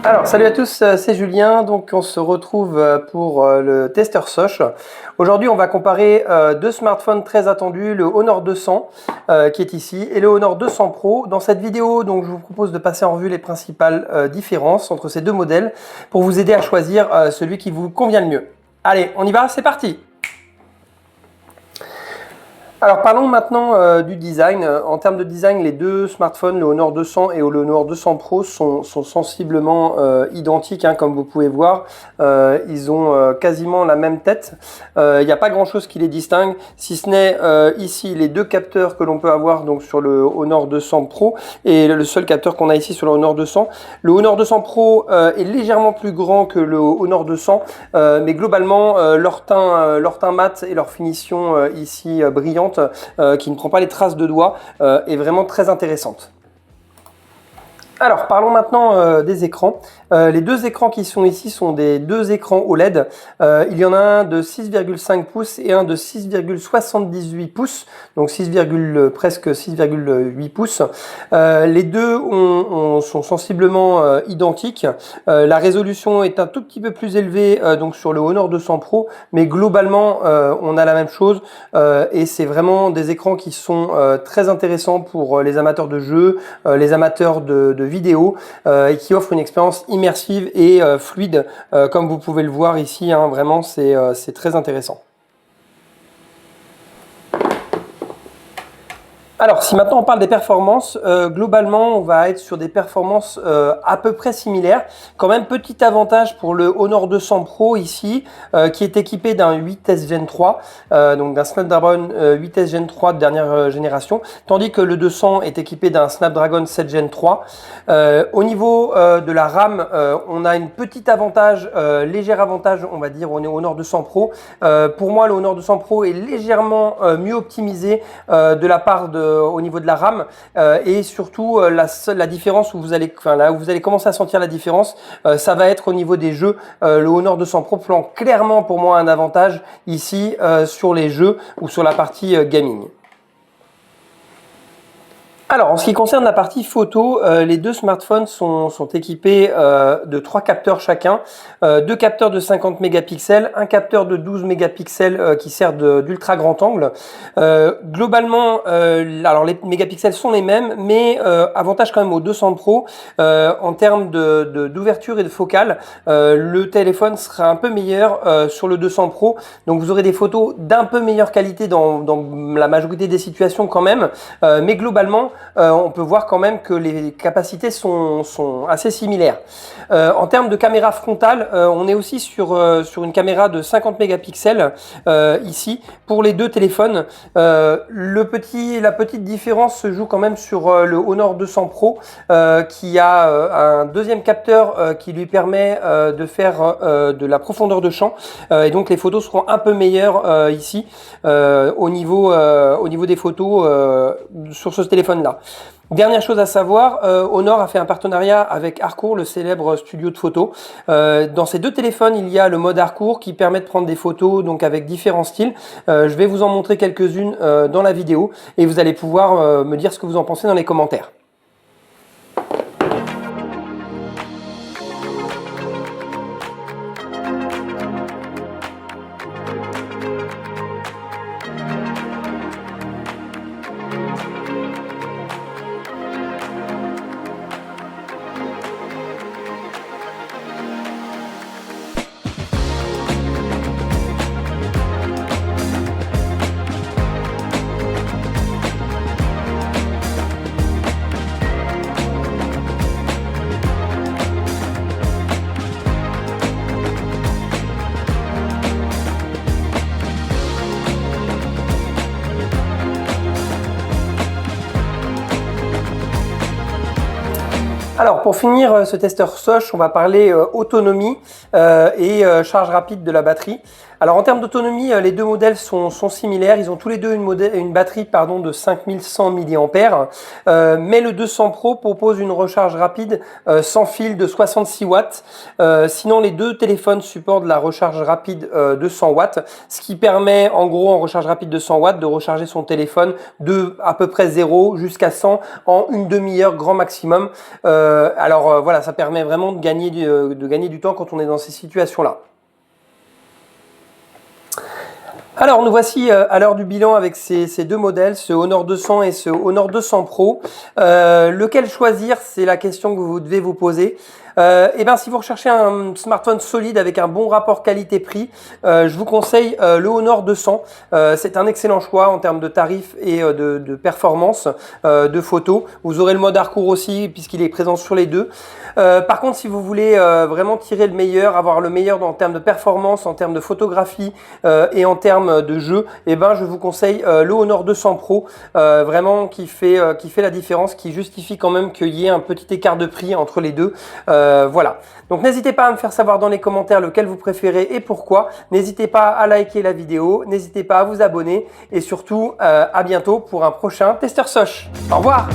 Alors, salut à tous, c'est Julien. Donc, on se retrouve pour le Tester Soch. Aujourd'hui, on va comparer deux smartphones très attendus, le Honor 200 qui est ici et le Honor 200 Pro. Dans cette vidéo, donc, je vous propose de passer en revue les principales différences entre ces deux modèles pour vous aider à choisir celui qui vous convient le mieux. Allez, on y va, c'est parti! Alors parlons maintenant du design. En termes de design, les deux smartphones, le Honor 200 et le Honor 200 Pro, sont sensiblement identiques, hein, comme vous pouvez voir. Ils ont quasiment la même tête. Il n'y a pas grand-chose qui les distingue, si ce n'est ici les deux capteurs que l'on peut avoir donc sur le Honor 200 Pro et le seul capteur qu'on a ici sur le Honor 200. Le Honor 200 Pro est légèrement plus grand que le Honor 200, mais globalement leur teint mat et leur finition ici brillante, qui ne prend pas les traces de doigts, est vraiment très intéressante. Alors, parlons maintenant des écrans. Les deux écrans qui sont ici sont des deux écrans OLED. Il y en a un de 6,5 pouces et un de 6,78 pouces, donc presque 6,8 pouces. Les deux sont sensiblement identiques. La résolution est un tout petit peu plus élevée donc sur le Honor 200 Pro, mais globalement on a la même chose et c'est vraiment des écrans qui sont très intéressants pour les amateurs de jeux, les amateurs de vidéo et qui offrent une expérience immersive et fluide, comme vous pouvez le voir ici, hein, vraiment c'est très intéressant. Alors, si maintenant on parle des performances, globalement, on va être sur des performances à peu près similaires. Quand même, petit avantage pour le Honor 200 Pro ici, qui est équipé d'un 8S Gen 3, donc d'un Snapdragon 8S Gen 3 de dernière génération, tandis que le 200 est équipé d'un Snapdragon 7 Gen 3. Au niveau de la RAM, on a une petite avantage, léger avantage, on va dire, au Honor 200 Pro. Pour moi, le Honor 200 Pro est légèrement mieux optimisé de la part au niveau de la RAM et surtout la différence où vous allez, là où vous allez commencer à sentir la différence, ça va être au niveau des jeux. Le Honor 200 Pro prend clairement pour moi un avantage ici sur les jeux ou sur la partie gaming. Alors, en ce qui concerne la partie photo, les deux smartphones sont équipés de 3 capteurs chacun, 2 capteurs de 50 mégapixels, un capteur de 12 mégapixels qui sert d'ultra grand angle. Globalement, alors les mégapixels sont les mêmes, mais avantage quand même au 200 Pro, en termes d'ouverture et de focale, le téléphone sera un peu meilleur sur le 200 Pro, donc vous aurez des photos d'un peu meilleure qualité dans la majorité des situations quand même, mais globalement, on peut voir quand même que les capacités sont assez similaires. En termes de caméra frontale, on est aussi sur une caméra de 50 mégapixels ici pour les deux téléphones. La petite différence se joue quand même sur le Honor 200 Pro qui a un deuxième capteur qui lui permet de faire de la profondeur de champ et donc les photos seront un peu meilleures ici au niveau des photos sur ce téléphone-là. Dernière chose à savoir, Honor a fait un partenariat avec Harcourt, le célèbre studio de photos. Dans ces deux téléphones, il y a le mode Harcourt qui permet de prendre des photos donc avec différents styles. Je vais vous en montrer quelques-unes dans la vidéo et vous allez pouvoir me dire ce que vous en pensez dans les commentaires. Alors pour finir ce testeur Soch, on va parler autonomie et charge rapide de la batterie. Alors en termes d'autonomie, les deux modèles sont similaires. Ils ont tous les deux une batterie de 5100 mAh. Mais le 200 Pro propose une recharge rapide sans fil de 66 watts. Sinon, les deux téléphones supportent la recharge rapide de 100 watts, ce qui permet en gros en recharge rapide de 100 watts de recharger son téléphone de à peu près 0 jusqu'à 100 en une demi-heure grand maximum. Voilà, ça permet vraiment de gagner du temps quand on est dans ces situations-là. Alors nous voici à l'heure du bilan avec ces deux modèles, ce Honor 200 et ce Honor 200 Pro. Lequel choisir, c'est la question que vous devez vous poser. Si vous recherchez un smartphone solide avec un bon rapport qualité-prix, je vous conseille le Honor 200. C'est un excellent choix en termes de tarifs et de performance de photos. Vous aurez le mode hardcore aussi puisqu'il est présent sur les deux. Par contre, si vous voulez vraiment tirer le meilleur, avoir le meilleur en termes de performance, en termes de photographie et en termes de jeu, je vous conseille le Honor 200 Pro, vraiment qui fait la différence, qui justifie quand même qu'il y ait un petit écart de prix entre les deux. Voilà. Donc n'hésitez pas à me faire savoir dans les commentaires lequel vous préférez et pourquoi. N'hésitez pas à liker la vidéo, n'hésitez pas à vous abonner et surtout à bientôt pour un prochain Tester Soch. Au revoir.